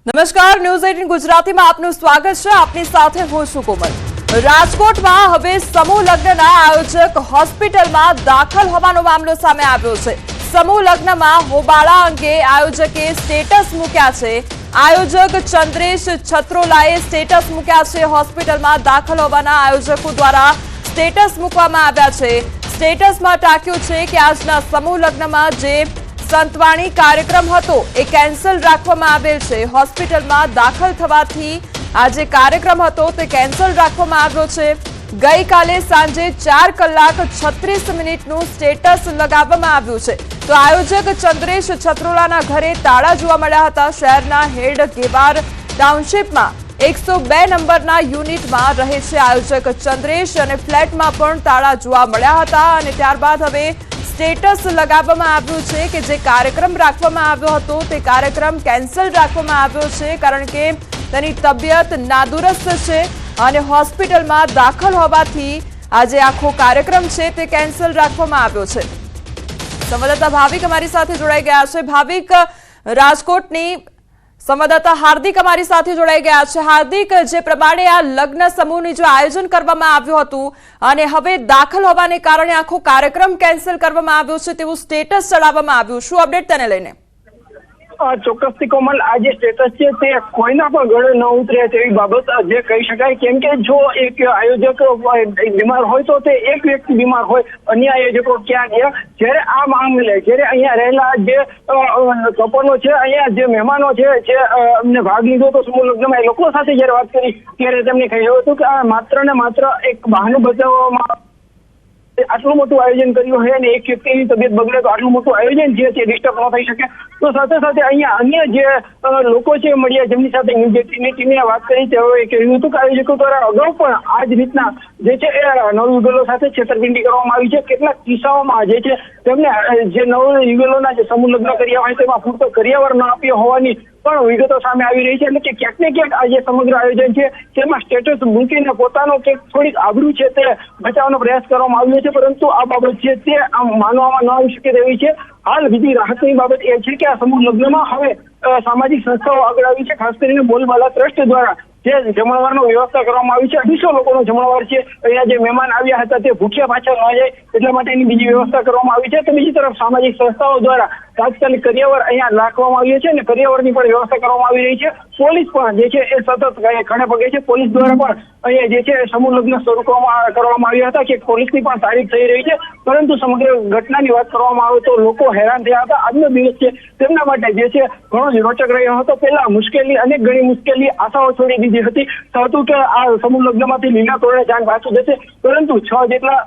નમસ્કાર, ન્યૂઝ 18 ગુજરાતીમાં આપનું સ્વાગત છે। આપની સાથે હું છું કોમલ। રાજકોટમાં હવે સમૂહ લગ્નના આયોજક હોસ્પિટલમાં દાખલ હોવાનો મામલો સામે આવ્યો છે। સમૂહ લગ્નમાં હોબાળા અંગે આયોજકે સ્ટેટસ મૂક્યા છે। આયોજક ચંદ્રેશ છત્રોલાએ સ્ટેટસ મૂક્યા છે। હોસ્પિટલમાં દાખલ હોવાના આયોજકો દ્વારા સ્ટેટસ મૂકવામાં આવ્યા છે। સ્ટેટસમાં ટાંક્યું છે કે આજના સમૂહ લગ્નમાં જે સંતવાણી કાર્યક્રમ હતો એ કેન્સલ રાખવામાં આવેલ છે। હોસ્પિટલમાં દાખલ થવાથી આ જે કાર્યક્રમ હતો તે કેન્સલ રાખવામાં આવ્યો છે। ગઈકાલે સાંજે 4 કલાક 36 મિનિટનું સ્ટેટસ લગાવવામાં આવ્યું છે। તો આયોજક ચંદ્રેશ છત્રોલાના ઘરે તાળા જોવા મળ્યા હતા। શહેરના હેડ ગેવાર ટાઉનશીપમાં 102 નંબરના યુનિટમાં રહે છે આયોજક ચંદ્રેશ અને ફ્લેટમાં પણ તાળા જોવા મળ્યા હતા અને ત્યારબાદ હવે સ્ટેટસ લગાવવામાં આવ્યું છે કે જે કાર્યક્રમ રાખવામાં આવ્યો હતો તે કાર્યક્રમ કેન્સલ રાખવામાં આવ્યો છે કારણ કે તેની તબિયત નાદુરસ્ત છે અને હોસ્પિટલમાં દાખલ હોવાથી આજે આખો કાર્યક્રમ છે તે કેન્સલ રાખવામાં આવ્યો છે। સંવાદદાતા ભાવિક અમારી સાથે જોડાઈ ગયા છે। ભાવિક, રાજકોટની સંવાદદાતા હાર્દિક અમારી સાથે જોડાઈ ગયા છે। હાર્દિક, જે પ્રમાણે આ લગ્ન સમૂહનું જે આયોજન કરવામાં આવ્યું હતું અને હવે દાખલ હોવાને કારણે આખો કાર્યક્રમ કેન્સલ કરવામાં આવ્યો છે તેવું સ્ટેટસ ચડાવવામાં આવ્યું, શું અપડેટ તેને લઈને? ચોક્કસથી કોમલ, આ જે સ્ટેટસ છે તે કોઈના પણ ગળે ન ઉતરે તેવી બાબત જે કહી શકાય, કેમ કે જો એક આયોજક બીમાર હોય તો તે એક વ્યક્તિ બીમાર હોય, અન્ય આયોજકો ક્યાં ગયા? જ્યારે આ મામલે જ્યારે અહીંયા રહેલા જે કપલો છે, અહીંયા જે મહેમાનો છે જે અમને ભાગ લીધો તો સમૂહ લગ્નમાં, એ લોકો સાથે જયારે વાત કરી ત્યારે તેમને કહ્યું હતું કે આ માત્ર ને માત્ર એક બહાનું બચાવવામાં આટલું મોટું આયોજન કર્યું હોય અને એક વ્યક્તિની તબિયત બગડે તો આટલું મોટું આયોજન જે છે ડિસ્ટર્બ ન થઈ શકે। તો સાથે સાથે અહીંયા અન્ય જે લોકો છે મળ્યા જેમની સાથે ન્યૂઝ ટીમે વાત કરી તેઓએ કહ્યું હતું કે આયોજકો દ્વારા અગાઉ પણ આ જ રીતના જે છે એ નવયુગલો સાથે છેતરપિંડી કરવામાં આવી છે। કેટલાક કિસ્સાઓમાં જે છે તેમને જે નવયુગલોના જે સમૂહ લગ્ન કર્યા હોય તેમાં પૂરતો કરિયાવર ન આપ્યો હોવાની પણ વિગતો સામે આવી રહી છે। એટલે કે ક્યાંક ને ક્યાંક આ જે સમગ્ર આયોજન છે તેમાં સ્ટેટસ મૂકીને પોતાનો થોડીક આબરૂ છે તે બચાવવાનો પ્રયાસ કરવામાં આવ્યો છે, પરંતુ આ બાબત છે તે આમ માનવામાં ન આવી શકે તેવી છે। હાલ બીજી રાહતની બાબત એ છે કે આ સમૂહ લગ્નમાં હવે સામાજિક સંસ્થાઓ આગળ આવી છે, ખાસ કરીને બોલબાલા ટ્રસ્ટ દ્વારા જે જમણવારનો વ્યવસ્થા કરવામાં આવી છે। 250 લોકોનો જમણવાર છે। અહીંયા જે મહેમાન આવ્યા હતા તે ભૂખ્યા પાછા ન જાય એટલા માટેની બીજી વ્યવસ્થા કરવામાં આવી છે। તો બીજી તરફ સામાજિક સંસ્થાઓ દ્વારા તાત્કાલિક કરિયાવર અહીંયા રાખવામાં આવ્યો છે અને કરિયાવરની પણ વ્યવસ્થા કરવામાં આવી રહી છે। પોલીસ પણ જે છે એ સતત ખડે પગે છે। પોલીસ દ્વારા પણ અહીંયા જે છે સમૂહ લગ્ન શરૂ કરવામાં આવ્યા હતા કે પોલીસની પણ તારીફ થઈ રહી છે, પરંતુ સમગ્ર ઘટનાની વાત કરવામાં આવે તો લોકો હેરાન થયા હતા। આજનો દિવસ છે તેમના માટે જે છે ઘણો જ રોચક રહ્યો હતો। પહેલા મુશ્કેલી અનેક ઘણી મુશ્કેલી આશાઓ છોડી દીધી હતી હતું કે આ સમૂહ લગ્નમાંથી લીલા તોરણે જાન પાછું જશે, પરંતુ 6 જેટલા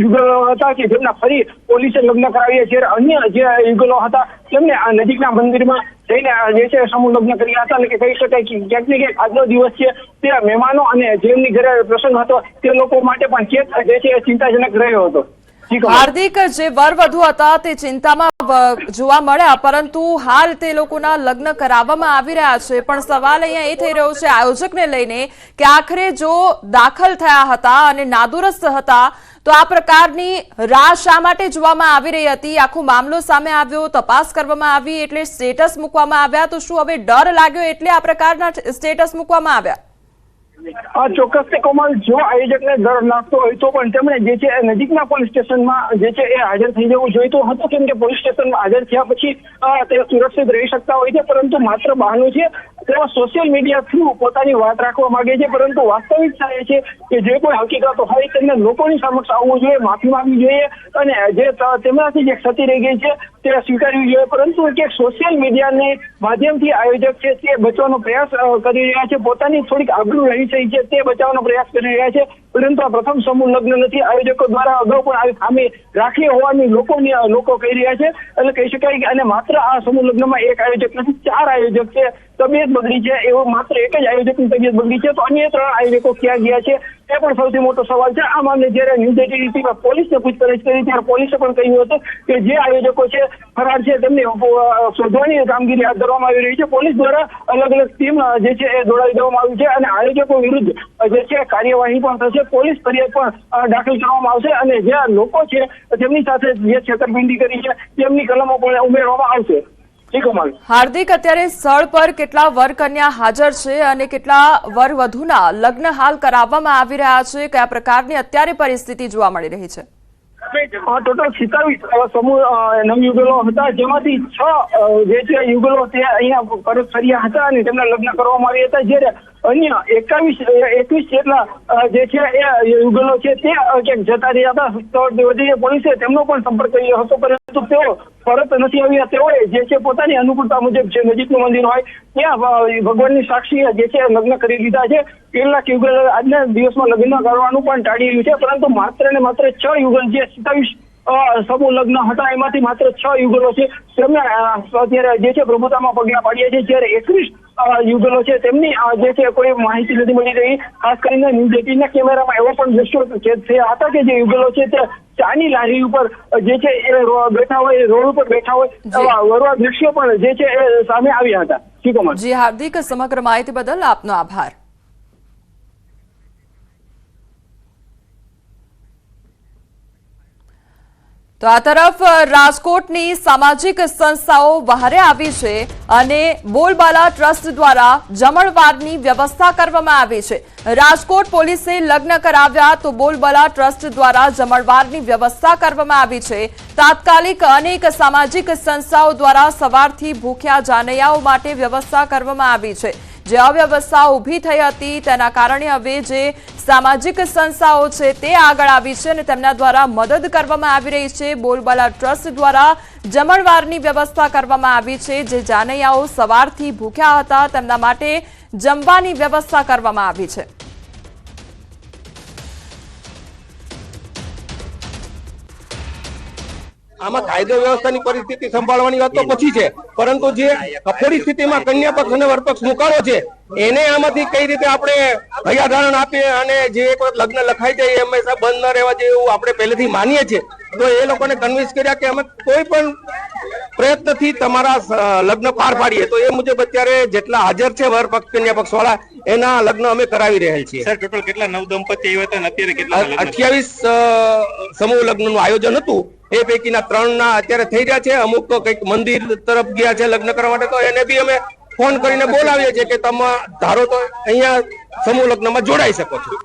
યુગલો હતા કે જેમના ફરી પોલીસે લગ્ન કરાવ્યા છે। અન્ય જે યુગલો હતા તેમને આ નજીકના મંદિરમાં જઈને જે છે સમૂહ લગ્ન કર્યા હતા। એટલે કે કહી શકાય કે ક્યાંક ને ક્યાંક આજનો દિવસ છે તે મહેમાનો અને જેમની ઘરે પ્રસંગ હતો તે લોકો માટે પણ ક્યાંક જે છે ચિંતાજનક રહ્યો હતો। હાર્દિક, જે વર વધુ હતા તે ચિંતામાં જોવા મળ્યા, પરંતુ હાલ તે લોકોના લગ્ન કરાવવામાં આવી રહ્યા છે, પણ સવાલ અહીંયા એ થઈ રહ્યો છે આયોજકને લઈને કે આખરે જો દાખલ થયા હતા અને નાદુરસ્ત હતા તો આ પ્રકારની રાહ શા માટે જોવામાં આવી રહી હતી? આખો મામલો સામે આવ્યો, તપાસ કરવામાં આવી એટલે સ્ટેટસ મૂકવામાં આવ્યા, તો શું હવે ડર લાગ્યો એટલે આ પ્રકારના સ્ટેટસ મૂકવામાં આવ્યા? ચોક્કસ કોમલ, જો આયોજકને ડર લાગતો હોય તો પણ તેમણે જે છે નજીકના પોલીસ સ્ટેશનમાં જે છે એ હાજર થઈ જવું જોઈતું હતું, કેમ કે પોલીસ સ્ટેશનમાં હાજર થયા પછી તે સુરક્ષિત રહી શકતા હોય છે, પરંતુ માત્ર બહાનું છે તેઓ સોશિયલ મીડિયા થ્રુ પોતાની વાત રાખવા માંગે છે, પરંતુ વાસ્તવિકતા એ છે કે જે કોઈ હકીકતો હોય તેમને લોકોની સમક્ષ આવવું જોઈએ, માફી માંગવી જોઈએ અને જે તેમનાથી જે ક્ષતિ રહી ગઈ છે તે સ્વીકારવી જોઈએ। પરંતુ કે સોશિયલ મીડિયાને માધ્યમથી આયોજક છે તે બચવાનો પ્રયાસ કરી રહ્યા છે, પોતાની થોડીક આબરૂ રહી છે તે બચાવવાનો પ્રયાસ કરી રહ્યા છે, પરંતુ આ પ્રથમ સમૂહ લગ્ન નથી। આયોજકો દ્વારા અગાઉ પણ આવી ખામી રાખી હોવાની લોકો કહી રહ્યા છે। એટલે કહી શકાય કે અને માત્ર આ સમૂહ લગ્નમાં એક આયોજક નથી, 4 આયોજક છે તબિયત બગડી છે, એવો માત્ર એક જ આયોજકની તબિયત બગડી છે, તો અન્ય 3 આયોજકો ક્યાં ગયા છે તે પણ સૌથી મોટો સવાલ છે। આ મામલે જ્યારે ન્યૂઝ 18 પોલીસને પૂછપરછ કરી ત્યારે પોલીસે પણ કહ્યું હતું કે જે આયોજકો છે ફરાર છે તેમને શોધવાની કામગીરી હાથ ધરવામાં આવી રહી છે। પોલીસ દ્વારા અલગ અલગ ટીમ જે છે એ દોડાવી દેવામાં આવી છે અને આયોજકો વિરુદ્ધ જે છે કાર્યવાહી પણ થશે, પોલીસ ફરિયાદ પણ દાખલ કરવામાં આવશે અને જે લોકો છે તેમની સાથે જે છેતરપિંડી કરી છે તેમની કલમો પણ ઉમેરવામાં આવશે। કમલ। હાર્દિક, અત્યારે સ્થળ પર કેટલા વર કન્યા હાજર છે અને કેટલા વર વધુના લગ્ન હાલ કરાવવામાં આવી રહ્યા છે? કયા પ્રકારની અત્યારે પરિસ્થિતિ જોવા મળી રહી છે? ટોટલ 27 સમૂહ નવયુગલો હતા, જેમાંથી 6 જે છે યુગલો તે અહીંયા પરત ફર્યા હતા અને તેમના લગ્ન કરવામાં આવ્યા હતા, જ્યારે અન્ય 21 જેટલા જે છે એ યુગલો છે તે ક્યાંક જતા રહ્યા હતા। તો પોલીસે તેમનો પણ સંપર્ક કર્યો હતો, પરંતુ તેઓ પરત નથી આવ્યા। તેઓએ જે છે પોતાની અનુકૂળતા મુજબ જે નજીકનું મંદિર હોય ત્યાં ભગવાનની સાક્ષી જે છે લગ્ન કરી લીધા છે। કેટલાક યુગલ આજના દિવસમાં લગ્ન કરવાનું પણ ટાળી રહ્યું છે, પરંતુ માત્ર ને માત્ર 6 યુગલ જે 27 સમૂહ લગ્ન હતા એમાંથી માત્ર 6 યુગલો છે તેમને અત્યારે જે છે પ્રભુતામાં પગલા પાડ્યા છે, જ્યારે 21 યુગલો છે તેમની જે છે કોઈ માહિતી નથી મળી રહી। ખાસ કરીને ન્યૂઝ 18ના કેમેરામાં એવો પણ દ્રશ્યો થયા હતા કે જે યુગલો છે તે ચાની લારી ઉપર જે છે એ બેઠા હોય, રોડ ઉપર બેઠા હોય, વરવા દ્રશ્યો પણ જે છે એ સામે આવ્યા હતા। જી હાર્દિક, સમગ્ર માહિતી બદલ આપનો આભાર। તો આ તરફ રાજકોટની સામાજિક સંસ્થાઓ બહારે આવી છે અને બોલબાલા ટ્રસ્ટ દ્વારા જમણવારની વ્યવસ્થા કરવામાં આવી છે। રાજકોટ પોલીસે લગ્ન કરાવ્યા તો બોલબાલા ટ્રસ્ટ દ્વારા જમણવારની વ્યવસ્થા કરવામાં આવી છે। તાત્કાલિક અનેક સામાજિક સંસ્થાઓ દ્વારા સવારથી ભૂખ્યા જાનૈયાઓ માટે વ્યવસ્થા કરવામાં આવી છે। જે અવ્યવસ્થા ઊભી થઈ હતી તેના કારણે હવે જે સામાજિક સંસ્થાઓ છે તે આગળ આવી છે અને તેમના દ્વારા મદદ કરવામાં આવી રહી છે। બોલબાલા ટ્રસ્ટ દ્વારા જમણવારની વ્યવસ્થા કરવામાં આવી છે। જે જાનૈયાઓ સવારથી ભૂખ્યા હતા તેમના માટે જમવાની વ્યવસ્થા કરવામાં આવી છે। આમાં કાયદો વ્યવસ્થાની પરિસ્થિતિ સંભાળવાની વાત તો પછી છે, પરંતુ જે કફોડી સ્થિતિમાં કન્યા પક્ષ અને વરપક્ષ મુકાવો છે એને આમાંથી કઈ રીતે આપણે ભયાધારણ આપીએ અને જે એક વખત લગ્ન લખાઈ જાય એ હંમેશા બંધ ન રહેવા જોઈએ એવું આપણે પહેલેથી માનીએ છીએ। તો એ લોકોને કન્વિન્સ કર્યા કે અમે કોઈ પણ પ્રયત્નથી તમારા લગ્ન પાર પાડીએ, તો એ મુજબ અત્યારે જેટલા હાજર છે વર પક્ષ કન્યા પક્ષ વાળા એના લગ્ન અમે કરાવી રહેલ છીએ। સર, ટોટલ કેટલા નવ દંપતી આવ્યા હતા અને અત્યારે કેટલા? 28 સમૂહ લગ્નનું આયોજન હતું, એ પૈકીના 3 અત્યારે થઈ રહ્યા છે। અમુક કંઈક મંદિર તરફ ગયા છે લગ્ન કરવા માટે, તો એને બી અમે ફોન કરીને બોલાવીએ છીએ કે તમે ધારો તો અહીંયા સમૂહ લગ્નમાં જોડાઈ શકો છો।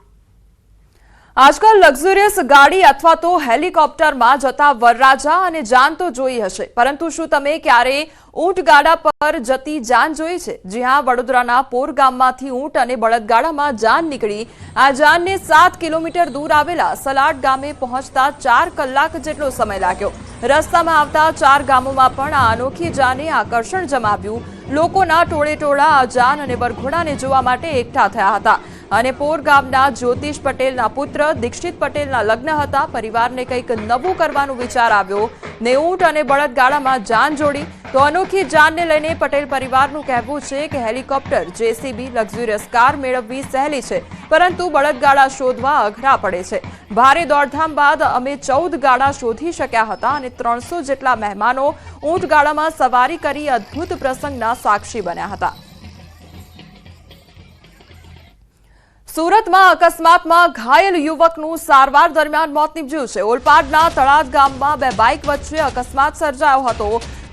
આજકાલ લક્ઝુરિયસ ગાડી અથવા તો હેલિકોપ્ટરમાં જતા વરરાજા અને જાન તો જોઈ હશે, પરંતુ શું તમે ક્યારે ઊંટ ગાડા પર જતી જાન જોઈ છે? જી હા, વડોદરાના પોર ગામમાંથી ઊંટ અને બળદગાડામાં જાન નીકળી આ જાનને 7 કિલોમીટર દૂર આવેલા સલાડ ગામે પહોંચતા 4 કલાક જેટલો સમય લાગ્યો। રસ્તામાં આવતા 4 ગામોમાં પણ આ અનોખી જાને આકર્ષણ જમાવ્યું। લોકોના ટોળે ટોળા આ જાન અને વરઘોડાને જોવા માટે એકઠા થયા હતા અને પોર ગામના જ્યોતિષ પટેલના પુત્ર દીક્ષિત પટેલના લગ્ન હતા। પરિવારને કંઈક નવું કરવાનો વિચાર આવ્યો ને ઊંટ અને બળદગાડામાં જાન જોડી। તો અનોખી જાનને લઈને પટેલ પરિવારનું કહેવું છે કે હેલિકોપ્ટર, જેસીબી, લક્ઝુરિયસ કાર મેળવવી સહેલી છે, પરંતુ બળદગાડા શોધવા અઘરા પડે છે। ભારે દોડધામ બાદ અમે 14 ગાડા શોધી શક્યા હતા અને 300 જેટલા મહેમાનો ઊંટગાડામાં સવારી કરી અદ્ભુત પ્રસંગના સાક્ષી બન્યા હતા। સુરતમાં અકસ્માતમાં ઘાયલ યુવકનું સારવાર દરમિયાન મોત નીપજ્યું છે। ઓલપાડના તળાદ ગામમાં 2 બાઇક વચ્ચે અકસ્માત સર્જાયો હતો।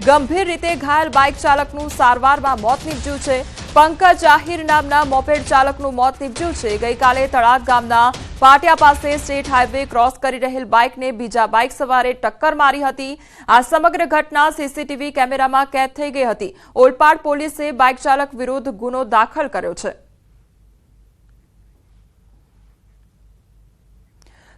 ગંભીર રીતે ઘાયલ બાઇક ચાલકનું સારવારમાં મોત નીપજ્યું છે। પંકજ આહિર નામના મોપેડ ચાલકનું મોત નીપજ્યું છે। ગઈકાલે તળાદ ગામના પાટિયા પાસે સ્ટેટ હાઈવે ક્રોસ કરી રહેલ બાઇકને બીજા બાઇક સવારે ટક્કર મારી હતી। આ સમગ્ર ઘટના સીસીટીવી કેમેરામાં કેદ થઈ ગઈ હતી। ઓલપાડ પોલીસે બાઇક ચાલક વિરુદ્ધ ગુનો દાખલ કર્યો છે।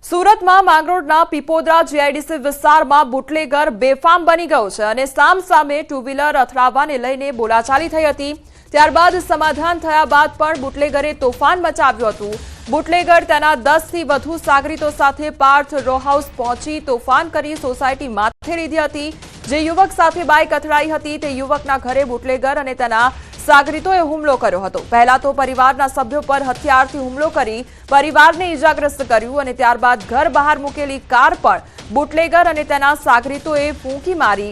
સુરતમાં માંગરોળના પીપોદરા જીઆઈડીસી વિસ્તારમાં બુટલેગર બેફામ બની ગયો છે અને સામસામે 2 વ્હીલર અથડાવાને લઈને બોલાચાલી થઈ હતી। ત્યારબાદ સમાધાન થયા બાદ પણ બુટલેગરે તોફાન મચાવ્યું હતું। બુટલેગર તેના 10 થી વધુ સાગરીતો સાથે પાર્થ રો હાઉસ પહોંચી તોફાન કરી સોસાયટી માથે લીધી હતી। જે યુવક સાથે બાઇક અથડાઈ હતી તે યુવકના ઘરે બુટલેગર અને તેના સાગરીતોએ હુમલો કર્યો હતો। પહેલા તો પરિવારના સભ્યો પર હથિયારથી હુમલો કરી પરિવારને ઇજાગ્રસ્ત કર્યું અને ત્યારબાદ ઘર બહાર મૂકેલી કાર પણ બુટલેગર અને તેના સાગરીતોએ ફૂંકી મારી।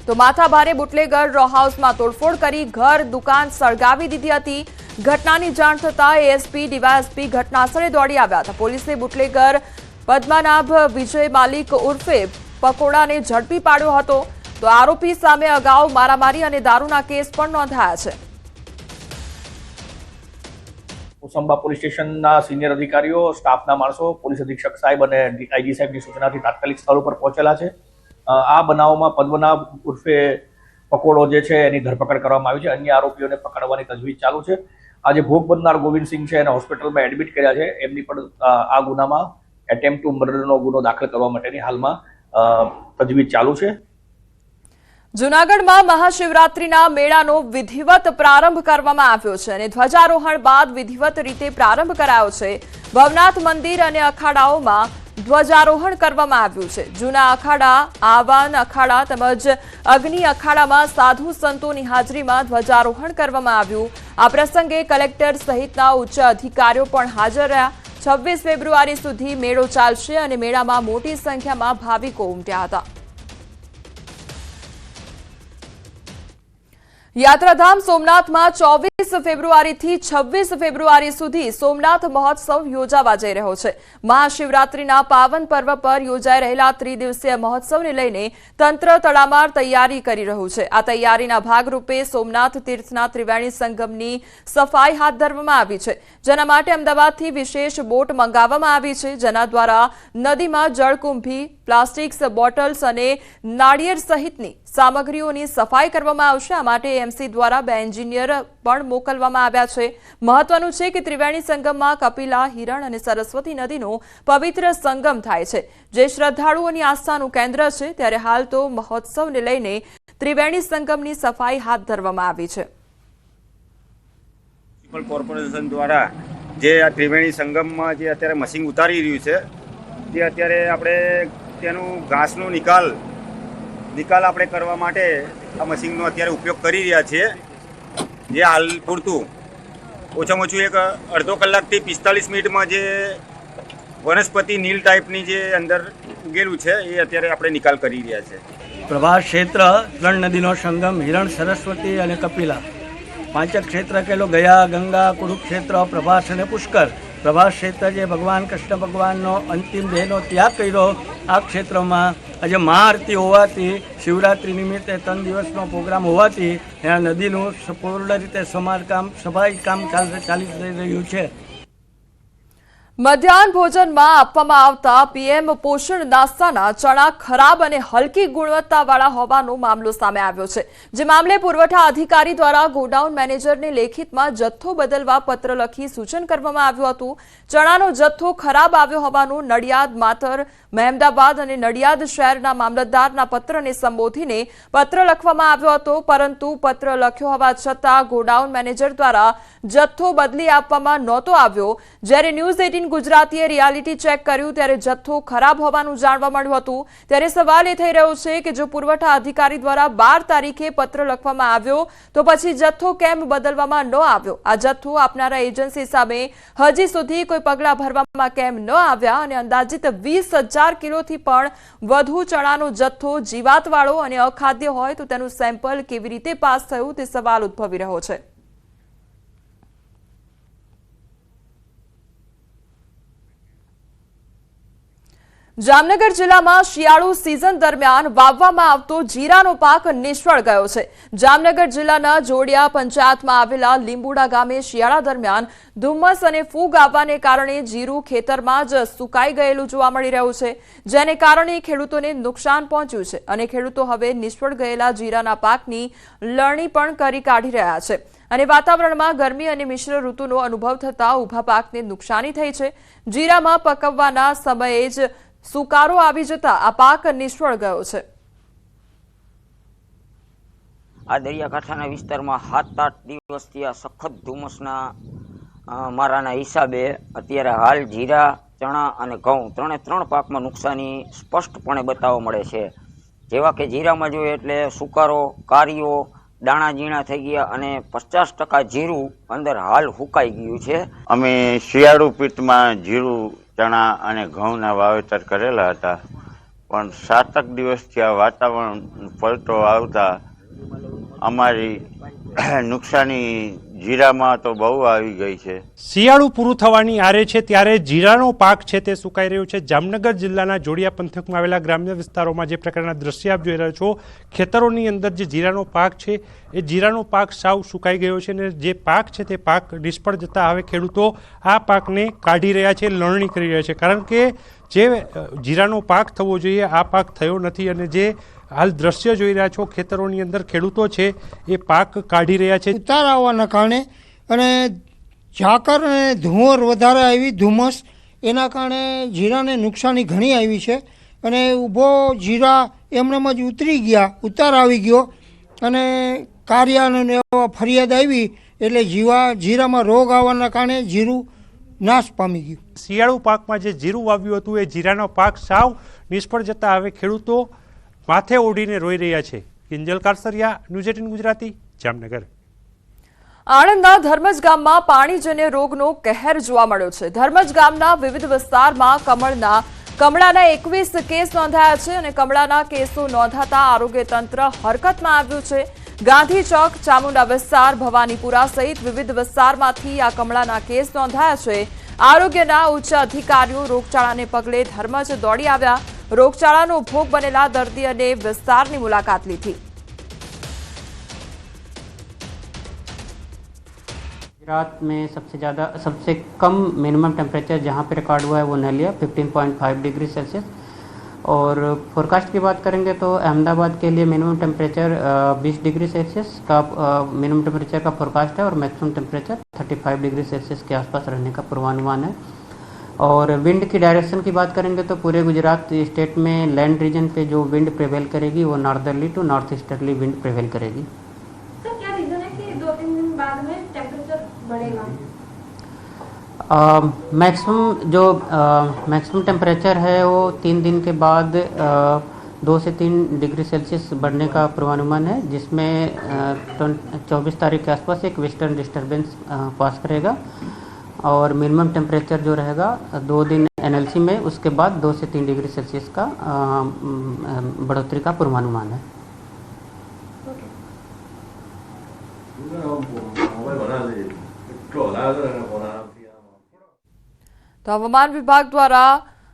તો માથાભારે બુટલેગર રો હાઉસમાં તોડફોડ કરી ઘર દુકાન સળગાવી દીધી હતી। ઘટનાની જાણ થતાં એએસપી ડીવાયએસપી ઘટનાસ્થળે દોડી આવ્યા હતા। પોલીસે બુટલેગર પદ્મનાભ વિજય માલિક ઉર્ફે પકોડાને ઝડપી પાડ્યો હતો। તો આરોપી સામે અગાઉ મારામારી અને દારૂના કેસ પણ નોંધાયા છે. કોસંબા પોલીસ સ્ટેશનના સિનિયર અધિકારીઓ, સ્ટાફના માણસો, પોલીસ અધિક્ષક સાહેબ અને આઈજી સાહેબની સૂચનાથી તાત્કાલિક સ્થળ ઉપર પહોંચેલા છે. આ બનાવમાં પદ્મનાભ ઉર્ફે પકોડો જે છે એની ધરપકડ કરવામાં આવી છે. અન્ય આરોપીઓને પકડવાની તજવીજ ચાલુ છે. આજે ભોગ બનનાર ગોવિંદસિંહ છે એને હોસ્પિટલમાં એડમિટ કર્યા છે. એમની પણ આ ગુનામાં એટેમ્પ્ટ ટુ મર્ડરનો ગુનો દાખલ કરવા માટેની હાલમાં તજવીજ ચાલુ છે. જૂનાગઢમાં મહાશિવરાત્રીના મેળાનો વિધિવત પ્રારંભ કરવામાં આવ્યો છે અને ધ્વજારોહણ બાદ વિધિવત રીતે પ્રારંભ કરાયો છે. ભવનાથ મંદિર અને અખાડાઓમાં ધ્વજારોહણ કરવામાં આવ્યું છે. જૂના અખાડા, આવાન અખાડા તેમજ અગ્નિ અખાડામાં સાધુ સંતોની હાજરીમાં ધ્વજારોહણ કરવામાં આવ્યું. આ પ્રસંગે કલેક્ટર સહિતના ઉચ્ચ અધિકારીઓ પણ હાજર રહ્યા. 26 ફેબ્રુઆરી સુધી મેળો ચાલશે અને મેળામાં મોટી સંખ્યામાં ભાવિકો ઉમટ્યા હતા. યાત્રાધામ સોમનાથમાં 24 ફેબ્રુઆરીથી 26 ફેબ્રુઆરી સુધી સોમનાથ મહોત્સવ યોજાવા જઈ રહ્યો છે. મહાશિવરાત્રીના પાવન પર્વ પર યોજાઈ રહેલા ત્રિદિવસીય મહોત્સવને લઈને તંત્ર તડામાર તૈયારી કરી રહ્યું છે. આ તૈયારીના ભાગરૂપે સોમનાથ તીર્થના ત્રિવેણી સંગમની સફાઈ હાથ ધરવામાં આવી છે, જેના માટે અમદાવાદથી વિશેષ બોટ મંગાવવામાં આવી છે, જેના દ્વારા નદીમાં જળકુંભી, પ્લાસ્ટિક બોટલ્સ અને નાળિયેર સહિતની સામગ્રીઓની સફાઈ કરવામાં આવશે. આ માટે એમસી દ્વારા 2 એન્જિનિયર પણ મોકલવામાં આવ્યા છે. મહત્વનું છે કે ત્રિવેણી સંગમમાં કપિલા, હિરણ અને સરસ્વતી નદીનો પવિત્ર સંગમ થાય છે, જે શ્રદ્ધાળુઓની આસ્થાનું કેન્દ્ર છે. ત્યારે હાલ તો મહોત્સવને લઈને ત્રિવેણી સંગમની સફાઈ હાથ ધરવામાં આવી છે. મ્યુનિસિપલ કોર્પોરેશન દ્વારા જે આ ત્રિવેણી સંગમમાં જે અત્યારે મશીન ઉતારી રહ્યું છે, તે અત્યારે આપણે તેનું ઘાસનો નિકાલ આપણે કરવા માટે આ મશીનનો અત્યારે ઉપયોગ કરી રહ્યા છીએ. જે હાલ પૂરતું ઓછામાં ઓછું એક અડધો કલાકથી 45 મિનિટમાં જે વનસ્પતિ નીલ ટાઈપની જે અંદર ઉગેલું છે એ અત્યારે આપણે નિકાલ કરી રહ્યા છે. પ્રભાસ ક્ષેત્ર 3 નદીનો સંગમ, હિરણ, સરસ્વતી અને કપિલા 5 ક્ષેત્ર કહેલો ગયા, ગંગા, કુરુક્ષેત્ર, પ્રભાસ અને પુષ્કર. પ્રભાસ ક્ષેત્ર જે ભગવાન કૃષ્ણ ભગવાનનો અંતિમ દેહનો ત્યાગ કર્યો, આ ક્ષેત્રમાં આજે મહાઆરતી હોવાથી, શિવરાત્રિ નિમિત્તે 3 દિવસનો પ્રોગ્રામ હોવાથી ત્યાં નદીનું પૂર્ણ રીતે સફાઈ કામ ચાલી રહ્યું છે. મધ્યાહન ભોજનમાં આપવામાં આવતા પીએમ પોષણ નાસ્તાના ચણા ખરાબ અને હલકી ગુણવત્તાવાળા હોવાનો મામલો સામે આવ્યો છે. જે મામલે પુરવઠા અધિકારી દ્વારા ગોડાઉન મેનેજરને લેખિતમાં જથ્થો બદલવા પત્ર લખી સૂચન કરવામાં આવ્યું હતું. ચણાનો જથ્થો ખરાબ આવ્યો હોવાનું નડિયાદ, માતર, મહેમદાબાદ અને નડિયાદ શહેરના મામલતદારના પત્રને સંબોધીને પત્ર લખવામાં આવ્યો હતો, પરંતુ પત્ર લખ્યો હોવા છતાં ગોડાઉન મેનેજર દ્વારા જથ્થો બદલી આપવામાં નહોતો આવ્યો. જ્યારે ન્યૂઝ 18 ગુજરાતીએ રિયાલિટી ચેક કર્યું ત્યારે જથ્થો ખરાબ હોવાનું જાણવા મળ્યું હતું. ત્યારે સવાલ એ થઈ રહ્યો છે કે જો પુરવઠા અધિકારી દ્વારા 12 તારીખે પત્ર લખવામાં આવ્યો તો પછી જથ્થો કેમ બદલવામાં ન આવ્યો? આ જથ્થો આપનારા એજન્સી સામે હજી સુધી કોઈ પગલાં ભરવામાં કેમ ન આવ્યા? અને અંદાજિત 20,000 કિલોથી પણ વધુ ચણાનો જથ્થો જીવાતવાળો અને અખાદ્ય હોય તો તેનું સેમ્પલ કેવી રીતે પાસ થયું તે સવાલ ઉદ્ભવી રહ્યો છે. જામનગર જિલ્લામાં શિયાળુ સિઝન દરમિયાન વાવવામાં આવતો જીરાનો પાક નિષ્ફળ ગયો છે. જામનગર જિલ્લાના જોડિયા પંચાયતમાં આવેલા લીંબુડા ગામે શિયાળા દરમિયાન ધુમ્મસ અને ફૂગ આવવાને કારણે જીરું ખેતરમાં જ સુકાઈ ગયેલું જોવા મળી રહ્યું છે, જેને કારણે ખેડૂતોને નુકસાન પહોંચ્યું છે અને ખેડૂતો હવે નિષ્ફળ ગયેલા જીરાના પાકની લણણી પણ કરી કાઢી રહ્યા છે. અને વાતાવરણમાં ગરમી અને મિશ્ર ઋતુનો અનુભવ થતા ઊભા પાકને નુકસાની થઈ છે. જીરામાં પકવવાના સમયે જ સુકારો આવી જતા આ પાક નિષ્ફળ ગયો છે. આ દરિયાકાંઠાના વિસ્તારમાં 7-8 દિવસથી આ સખત ધુમ્મસના મારાના હિસાબે અત્યારે હાલ જીરા, ચણા અને ઘઉં ત્રણ પાકમાં નુકસાની સ્પષ્ટપણે બતાવવા મળે છે. જેવા કે જીરામાં જોઈએ એટલે સુકારો, કારીઓ, દાણા ઝીણા થઈ ગયા અને 50% જીરું અંદર હાલ હુકાઈ ગયું છે. અમે શિયાળુ પિત્તમાં જીરું, ચણા અને ઘઉંના વાવેતર કરેલા હતા, પણ 7 દિવસથી આ વાતાવરણ પલટો આવતા અમારી નુકસાની જીરામાં તો બહુ આવી ગઈ છે. શિયાળુ પૂરું થવાની આરે છે ત્યારે જીરાનો પાક છે તે સુકાઈ રહ્યો છે. જામનગર જિલ્લાના જોડિયા પંથકમાં આવેલા ગ્રામ્ય વિસ્તારોમાં જે પ્રકારના દ્રશ્ય આપ જોઈ રહ્યા છો, ખેતરોની અંદર જે જીરાનો પાક છે એ જીરાનો પાક સાવ સુકાઈ ગયો છે અને જે પાક છે તે પાક નિષ્ફળ જતા હવે ખેડૂતો આ પાકને કાઢી રહ્યા છે, લણણી કરી રહ્યા છે. કારણ કે જે જીરાનો પાક થવો જોઈએ આ પાક થયો નથી અને જે હાલ દ્રશ્ય જોઈ રહ્યા છો ખેતરોની અંદર ખેડૂતો છે એ પાક કાઢી રહ્યા છે. ઉતાર આવવાના કારણે અને ઝાકર અને ધુમ્મર વધારે આવી, ધુમ્મસ, એના કારણે જીરાને નુકસાની ઘણી આવી છે અને ઊભો જીરા એમનેમ જ ઉતરી ગયા, ઉતાર આવી ગયો અને કારિયાને એવા ફરિયાદ આવી એટલે જીરામાં રોગ આવવાના કારણે જીરું નાશ પામી ગયું. શિયાળુ પાકમાં જે જીરું વાવ્યું હતું એ જીરાનો પાક સાવ નિષ્ફળ જતા હવે ખેડૂતો માથે ઓઢીને રોઈ રહ્યા છે. કિંજલ કારસરિયા, ન્યૂઝ 18 ગુજરાતી, જામનગર. આણંદના ધર્મજ ગામમાં પાણીજન્ય રોગનો કહેર જોવા મળ્યો છે. ધર્મજ ગામના વિવિધ વિસ્તારમાં કમળાના 21 કેસ નોંધાયા છે અને કમળાના કેસો નોંધાતા આરોગ્ય તંત્ર હરકતમાં આવ્યું છે. ગાંધી ચોક, ચામુંડા વિસ્તાર, ભવાનીપુરા સહિત વિવિધ વિસ્તારમાંથી આ કમળાના કેસ નોંધાયા છે. આરોગ્યના ઉચ્ચ અધિકારીઓ રોગચાળાને પગલે ધર્મજ દોડી આવ્યા. રોગચાળાનો ભોગ બનેલા દર્દી અને વિસ્તારની મુલાકાત લીધી. गुजरात में सबसे कम मिनिमम टेम्परेचर जहाँ पे रिकॉर्ड हुआ है वो नलिया 15.5 डिग्री सेल्सियस. और फोरकास्ट की बात करेंगे तो अहमदाबाद के लिए मिनिमम टेम्परेचर 20 डिग्री सेल्सियस का मिनिमम टेम्परेचर का फोरकास्ट है और मैक्सिमम टेम्परेचर 35 डिग्री सेल्सियस के आसपास रहने का पूर्वानुमान है. और विंड की डायरेक्शन की बात करेंगे तो पूरे गुजरात स्टेट में लैंड रीजन पे जो विंड प्रेवेल करेगी वो northerly to north easterly wind prevail करेगी. सर क्या रीजन है कि 2-3 दिन बाद में टेम्परेचर बढ़ेगा? मैक्सिमम टेम्परेचर है वो 3 दिन के बाद 2 से 3 डिग्री सेल्सियस बढ़ने का पूर्वानुमान है, जिसमें 24 तारीख के आसपास एक वेस्टर्न डिस्टर्बेंस पास करेगा और मिनिमम टेम्परेचर जो रहेगा 2 दिन एनएलसी में, उसके बाद 2 से 3 डिग्री सेल्सियस का बढ़ोतरी का पूर्वानुमान है. તો હવામાન વિભાગ દ્વારા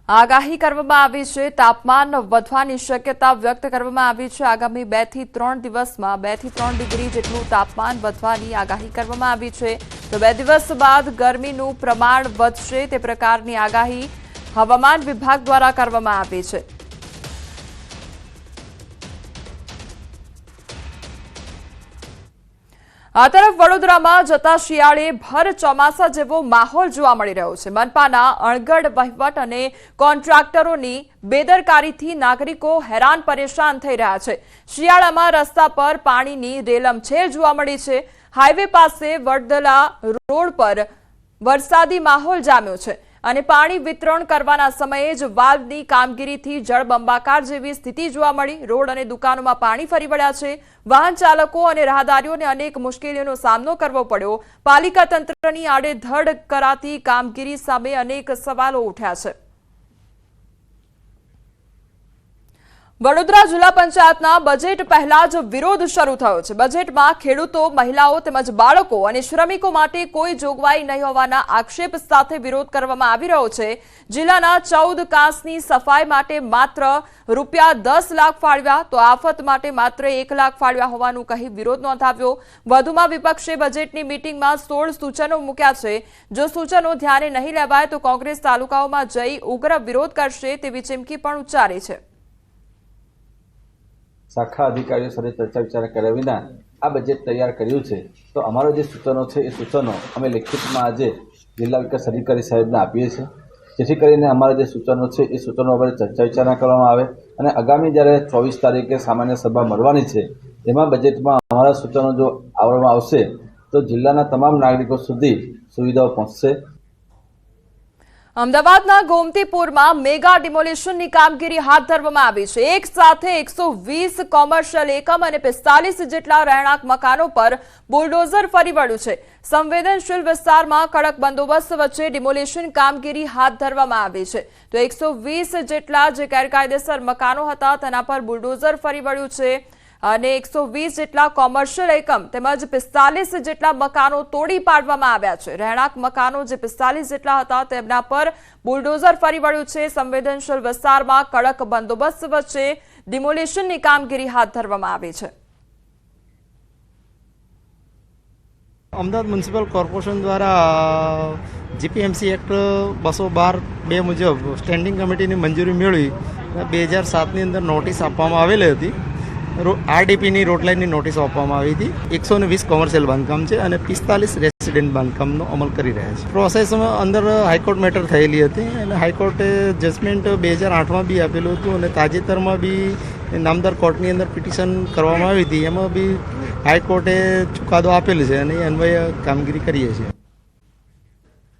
આગાહી કરવામાં આવી છે. તાપમાન વધવાની શક્યતા વ્યક્ત કરવામાં આવી છે. આગામી 2 થી 3 દિવસમાં 2 થી 3 ડિગ્રી જેટલું તાપમાન વધવાની આગાહી કરવામાં આવી છે. તો 2 દિવસ બાદ ગરમીનું પ્રમાણ વધશે તે પ્રકારની આગાહી હવામાન વિભાગ દ્વારા કરવામાં આવી છે. આ તરફ વડોદરામાં જતા શિયાળે ભર ચોમાસા જેવો માહોલ જોવા મળી રહ્યો છે. મનપાના અણઘડ વહીવટ અને કોન્ટ્રાક્ટરોની બેદરકારીથી નાગરિકો હેરાન પરેશાન થઈ રહ્યા છે. શિયાળામાં રસ્તા પર પાણીની રેલમછેલ જોવા મળી છે. હાઈવે પાસે વડદલા રોડ પર વરસાદી માહોલ જામ્યો છે અને પાણી વિતરણ કરવાના સમયે જ વાલ્વની કામગીરીથી જળબંબાકાર જેવી સ્થિતિ જોવા મળી. રોડ અને દુકાનોમાં પાણી ફરી વળ્યા છે. વાહન ચાલકો અને રાહદારીઓને અનેક મુશ્કેલીઓનો સામનો કરવો પડ્યો. પાલિકા તંત્રની આડેધડ કરાતી કામગીરી સામે અનેક સવાલો ઉઠ્યા છે. વડોદરા જિલ્લા પંચાયતના બજેટ પહેલા જ વિરોધ શરૂ થયો છે. બજેટમાં ખેડૂતો, મહિલાઓ તેમજ બાળકો અને શ્રમિકો માટે કોઈ જોગવાઈ નહીં હોવાના આક્ષેપ સાથે વિરોધ કરવામાં આવી રહ્યો છે. જિલ્લાના 14 કાંસની સફાઈ માટે માત્ર ₹10 લાખ ફાળવ્યા તો આફત માટે માત્ર 1 લાખ ફાળવ્યા હોવાનું કહી વિરોધ નોંધાવ્યો. વધુમાં વિપક્ષે બજેટની મીટિંગમાં 16 સૂચનો મૂક્યા છે. જો સૂચનો ધ્યાને નહીં લેવાય તો કોંગ્રેસ તાલુકાઓમાં જઈ ઉગ્ર વિરોધ કરશે તેવી ચીમકી પણ ઉચ્ચારી છે. શાખા અધિકારીઓ સાથે ચર્ચા વિચારણા કર્યા વિના આ બજેટ તૈયાર કર્યું છે. તો અમારા જે સૂચનો છે એ સૂચનો અમે લેખિતમાં આજે જિલ્લા વિકાસ અધિકારી સાહેબને આપીએ છીએ, જેથી કરીને અમારા જે સૂચનો છે એ સૂચનો પર ચર્ચા વિચારણા કરવામાં આવે અને આગામી જ્યારે 24 તારીખે સામાન્ય સભા મળવાની છે એમાં બજેટમાં અમારા સૂચનો જો આવવામાં આવશે તો જિલ્લાના તમામ નાગરિકો સુધી સુવિધાઓ પહોંચશે. અમદાવાદના ગોમતીપુરમાં મેગા ડિમોલિશનની કામગીરી હાથ ધરવામાં આવી છે. એક સાથે 120 કોમર્શિયલ એકમ અને 45 જેટલા રહેણાંક મકાનો પર બુલડોઝર ફરી વળ્યું છે. સંવેદનશીલ વિસ્તારમાં કડક બંદોબસ્ત વચ્ચે ડિમોલિશન કામગીરી હાથ ધરવામાં આવી છે. તો 120 જેટલા જે ગેરકાયદેસર મકાનો હતા તેના પર બુલડોઝર ફરી વળ્યું છે. અને 120 જેટલા કોમર્શિયલ એકમ તેમજ 45 જેટલા મકાનો તોડી પાડવામાં આવ્યા છે. રહેણાંક મકાનો જે 45 જેટલા હતા તેમના પર બુલડોઝર ફરી વળ્યું છે. સંવેદનશીલ વિસ્તારમાં કડક બંદોબસ્ત વચ્ચે ડિમોલિશનની કામગીરી હાથ ધરવામાં આવી છે. અમદાવાદ મ્યુનિસિપલ કોર્પોરેશન દ્વારા જીપીએમસી એક્ટ 212(2) મુજબ સ્ટેન્ડિંગ કમિટીની મંજૂરી મેળવી 2007ની અંદર નોટિસ આપવામાં આવેલી હતી. આરડીપીની રોડ લાઇનની નોટિસ આપવામાં આવી હતી. 120 કોમર્શિયલ બાંધકામ છે અને 45 રેસિડેન્ટ બાંધકામનો અમલ કરી રહ્યા છે. પ્રોસેસમાં અંદર હાઈકોર્ટ મેટર થયેલી હતી અને હાઈકોર્ટે જજમેન્ટ 2008માં બી આપેલું હતું અને તાજેતરમાં બી નામદાર કોર્ટની અંદર પિટિશન કરવામાં આવી હતી. એમાં બી હાઈકોર્ટે ચુકાદો આપેલો છે અને એ અન્વયે કામગીરી કરીએ છીએ.